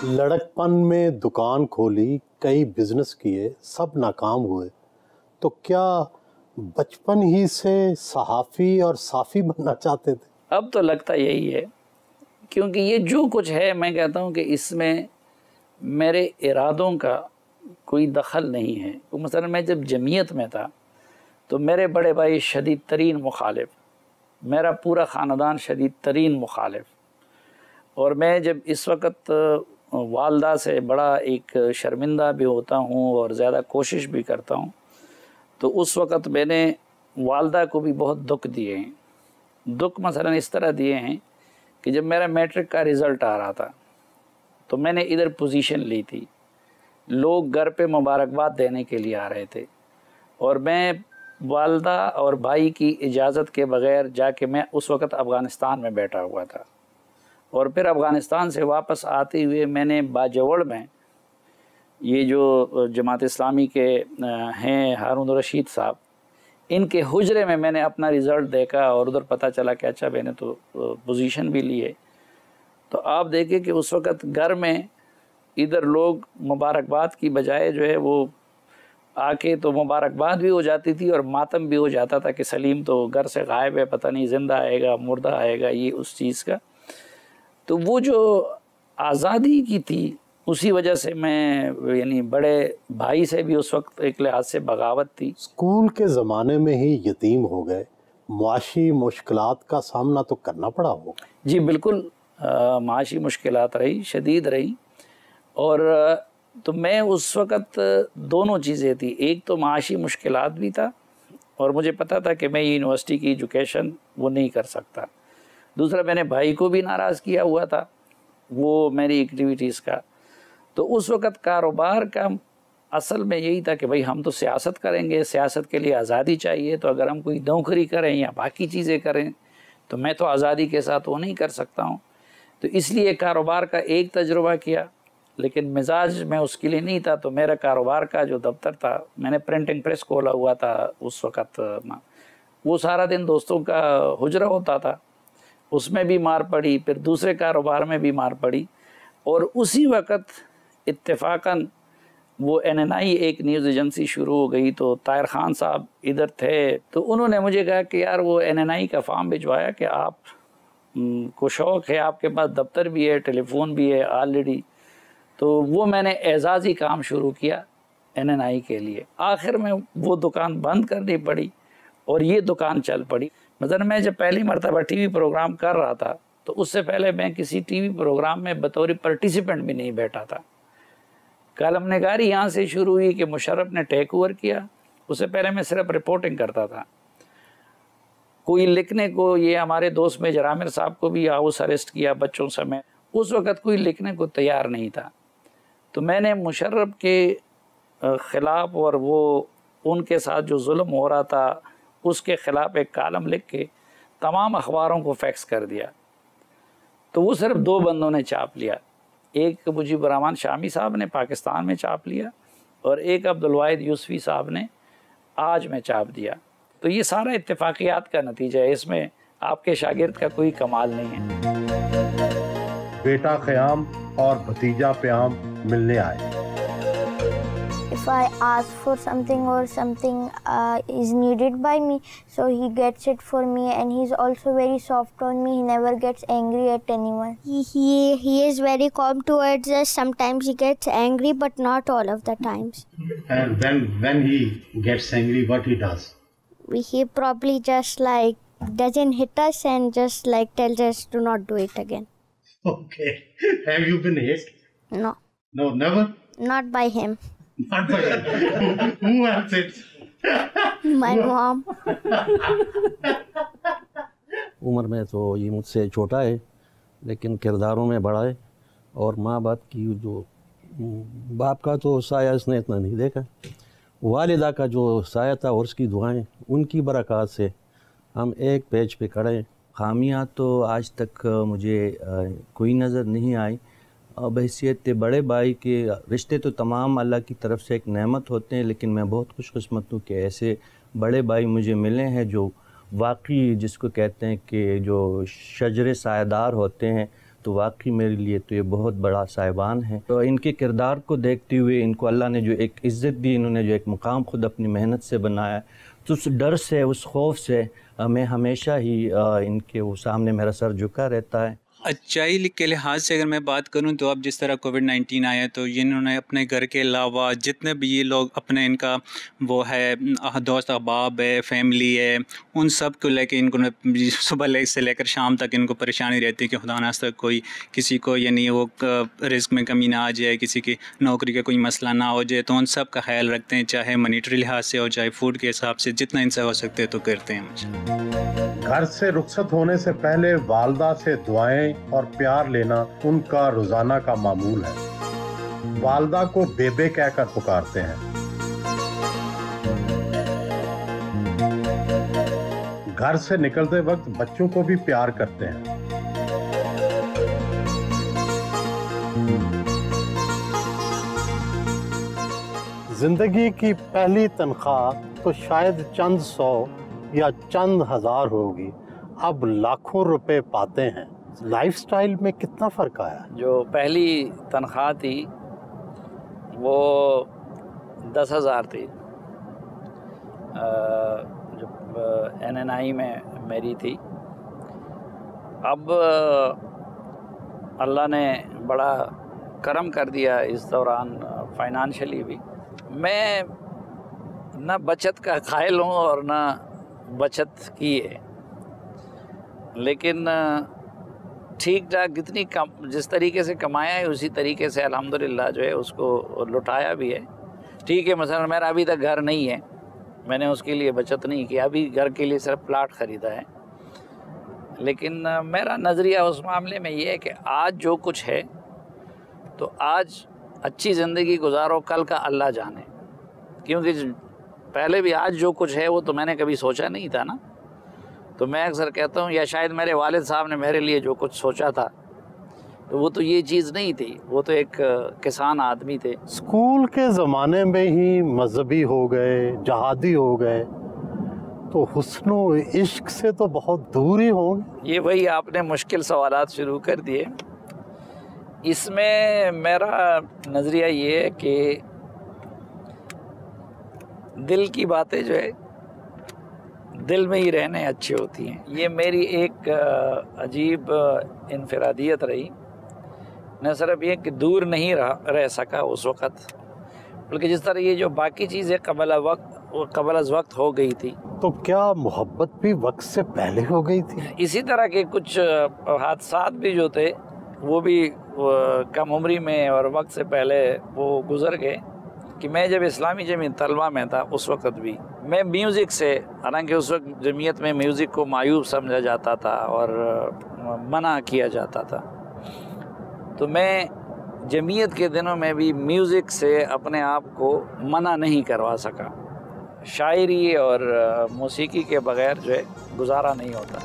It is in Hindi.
लड़कपन में दुकान खोली, कई बिजनेस किए, सब नाकाम हुए, तो क्या बचपन ही से सहाफ़ी और साफ़ी बनना चाहते थे? अब तो लगता यही है, क्योंकि ये जो कुछ है मैं कहता हूँ कि इसमें मेरे इरादों का कोई दखल नहीं है। तो मसलन मैं जब जमीयत में था तो मेरे बड़े भाई शदीद तरीन मुखालिफ, मेरा पूरा ख़ानदान शदीद तरीन मुखालिफ, और मैं जब इस वक्त वालदा से बड़ा एक शर्मिंदा भी होता हूँ और ज़्यादा कोशिश भी करता हूँ, तो उस वक़्त मैंने वालदा को भी बहुत दुख दिए हैं। दुख मसलन इस तरह दिए हैं कि जब मेरा मैट्रिक का रिज़ल्ट आ रहा था तो मैंने इधर पोजीशन ली थी, लोग घर पे मुबारकबाद देने के लिए आ रहे थे और मैं वालदा और भाई की इजाज़त के बग़ैर जाके मैं उस वक़्त अफ़गानिस्तान में बैठा हुआ था। और फिर अफ़गानिस्तान से वापस आते हुए मैंने बाजवड़ में ये जो जमात इस्लामी के हैं हारून रशीद साहब, इनके हुजरे में मैंने अपना रिज़ल्ट देखा और उधर पता चला कि अच्छा मैंने तो पोजीशन भी ली है। तो आप देखें कि उस वक़्त घर में इधर लोग मुबारकबाद की बजाय जो है वो आके तो मुबारकबाद भी हो जाती थी और मातम भी हो जाता था कि सलीम तो घर से गायब है, पता नहीं ज़िंदा आएगा मुर्दा आएगा, ये उस चीज़ का। तो वो जो आज़ादी की थी उसी वजह से मैं यानी बड़े भाई से भी उस वक्त एक लिहाज से बगावत थी। स्कूल के ज़माने में ही यतीम हो गए, मुआशी मुश्किलात का सामना तो करना पड़ा होगा। जी बिल्कुल, माशी मुश्किलात रही, शदीद रही। और तो मैं उस वक़्त दोनों चीज़ें थी, एक तो माशी मुश्किलात भी था और मुझे पता था कि मैं यूनिवर्सिटी की एजुकेशन वो नहीं कर सकता। दूसरा मैंने भाई को भी नाराज़ किया हुआ था वो मेरी एक्टिविटीज़ का। तो उस वक़्त कारोबार का असल में यही था कि भाई हम तो सियासत करेंगे, सियासत के लिए आज़ादी चाहिए, तो अगर हम कोई नौकरी करें या बाकी चीज़ें करें तो मैं तो आज़ादी के साथ वो नहीं कर सकता हूँ। तो इसलिए कारोबार का एक तजुर्बा किया, लेकिन मिजाज मैं उसके लिए नहीं था। तो मेरा कारोबार का जो दफ्तर था, मैंने प्रिंटिंग प्रेस खोला हुआ था उस वक़्त, वो सारा दिन दोस्तों का हुजरा होता था, उसमें भी मार पड़ी, फिर दूसरे कारोबार में भी मार पड़ी। और उसी वक़्त इत्तेफाकन वो NNI एक न्यूज़ एजेंसी शुरू हो गई, तो ताहिर ख़ान साहब इधर थे, तो उन्होंने मुझे कहा कि यार वो NNI का फॉर्म भिजवाया कि आप को शौक़ है, आपके पास दफ्तर भी है, टेलीफोन भी है ऑलरेडी। तो वो मैंने एजाज़ी काम शुरू किया NNI के लिए। आखिर में वो दुकान बंद करनी पड़ी और ये दुकान चल पड़ी। मतलब मैं जब पहली मरतबा TV प्रोग्राम कर रहा था तो उससे पहले मैं किसी TV प्रोग्राम में बतौर पार्टिसिपेंट भी नहीं बैठा था। कलम नगारी यहाँ से शुरू हुई कि मुशर्रफ ने टेक ओवर किया, उससे पहले मैं सिर्फ रिपोर्टिंग करता था। कोई लिखने को, ये हमारे दोस्त मेजर आमिर साहब को भी हाउस अरेस्ट किया बच्चों समेत, उस वक़्त कोई लिखने को तैयार नहीं था। तो मैंने मुशर्रफ के ख़िलाफ़ और वो उनके साथ जो जुल्म हो रहा था उसके ख़िलाफ़ एक कालम लिख के तमाम अखबारों को फैक्स कर दिया। तो वो सिर्फ 2 बंदों ने छाप लिया, एक मुजीब रहमान शामी साहब ने पाकिस्तान में छाप लिया और एक अब्दुल वाहिद यूसुफ़ी साहब ने आज में छाप दिया। तो ये सारा इत्तेफाकियात का नतीजा है, इसमें आपके शागिर्द का कोई कमाल नहीं है। बेटा क़याम और भतीजा प्याम मिलने आए। If I ask for something or something is needed by me, so he gets it for me, and he's also very soft on me. He never gets angry at anyone. He is very calm towards us. Sometimes he gets angry, but not all of the times. And when he gets angry, what he does? He probably just like doesn't hit us and just like tells us to not do it again. Okay. Have you been hit? No. No, never? Not by him. Not by him. Who else it? My mom. उम्र में तो ये मुझसे छोटा है, लेकिन किरदारों में बड़ा है। और माँ बाप की जो बाप का तो साया इसने इतना नहीं देखा, वालिदा का जो साया था और उसकी दुआएं, उनकी बरक़ात से हम एक पेज पे खड़े हैं। खामियां तो आज तक मुझे कोई नज़र नहीं आई। बहैसियत बड़े भाई के रिश्ते तो तमाम अल्लाह की तरफ से एक नेमत होते हैं, लेकिन मैं बहुत खुशकिस्मत हूँ कि ऐसे बड़े भाई मुझे मिले हैं जो वाकई जिसको कहते हैं कि जो शजरे सायदार होते हैं, तो वाकई मेरे लिए तो ये बहुत बड़ा साहिबान है। तो इनके किरदार को देखते हुए इनको अल्लाह ने जो एक इज़्ज़त दी, इन्होंने जो एक मुकाम ख़ुद अपनी मेहनत से बनाया, तो उस डर से, उस खौफ से मैं हमेशा ही इनके वो सामने मेरा सर झुका रहता है। अच्छाई के लिहाज से अगर मैं बात करूं तो अब जिस तरह कोविड-19 आया तो इन्होंने अपने घर के अलावा जितने भी ये लोग अपने इनका वो है दोस्त अहबाब है, फैमिली है, उन सब को लेके इनको सुबह से लेकर शाम तक इनको परेशानी रहती है कि खुदा ना तक कोई किसी को यानी वो रिस्क में कमी ना आ जाए, किसी की नौकरी का कोई मसला ना हो जाए, तो उन सब का ख्याल रखते हैं, चाहे मनीटरी लिहाज से हो चाहे फूड के हिसाब से, जितना इनसे हो सकते तो करते हैं। मुझे घर से रुखसत होने से पहले वालदा से दुआएं और प्यार लेना उनका रोजाना का मामूल है। वालदा को बेबे कहकर पुकारते हैं। घर से निकलते वक्त बच्चों को भी प्यार करते हैं। जिंदगी की पहली तनख्वाह तो शायद चंद सौ या चंद हजार होगी, अब लाखों रुपए पाते हैं। लाइफस्टाइल में कितना फ़र्क आया? जो पहली तनख्वाह थी वो 10,000 थी, जो NNI में मेरी थी। अब अल्लाह ने बड़ा करम कर दिया इस दौरान फाइनेंशियली भी। मैं ना बचत का ख़ाइल हूँ और ना बचत की है, लेकिन ठीक ठाक जितनी कम जिस तरीके से कमाया है उसी तरीके से अल्हम्दुलिल्लाह जो है उसको लुटाया भी है। ठीक है, मसलन मेरा अभी तक घर नहीं है, मैंने उसके लिए बचत नहीं की, अभी घर के लिए सिर्फ प्लाट ख़रीदा है। लेकिन मेरा नज़रिया उस मामले में ये है कि आज जो कुछ है तो आज अच्छी ज़िंदगी गुजारो, कल का अल्लाह जाने। क्योंकि पहले भी आज जो कुछ है वो तो मैंने कभी सोचा नहीं था ना। तो मैं अक्सर कहता हूँ, या शायद मेरे वालिद साहब ने मेरे लिए जो कुछ सोचा था तो वो तो ये चीज़ नहीं थी, वो तो एक किसान आदमी थे। स्कूल के ज़माने में ही मजहबी हो गए, जहादी हो गए, तो हुस्न व इश्क से तो बहुत दूर ही होंगे। ये वही आपने मुश्किल सवालात शुरू कर दिए। इसमें मेरा नज़रिया ये है कि दिल की बातें जो है दिल में ही रहने अच्छी होती हैं। ये मेरी एक अजीब इनफरादियत रही। न सिर्फ ये कि दूर नहीं रह सका उस वक़्त, बल्कि जिस तरह ये जो बाकी चीज़ें कबल अज़ वक्त हो गई थी। तो क्या मोहब्बत भी वक्त से पहले हो गई थी? इसी तरह के कुछ हादसात भी जो थे वो भी कम उम्री में और वक्त से पहले वो गुज़र गए। कि मैं जब इस्लामी जमीयत तलबा में था उस वक़्त भी मैं म्यूज़िक से, हालांकि उस वक्त जमीयत में म्यूज़िक को मायूब समझा जाता था और मना किया जाता था, तो मैं जमीयत के दिनों में भी म्यूज़िक से अपने आप को मना नहीं करवा सका। शायरी और मौसीकी के बग़ैर जो है गुजारा नहीं होता।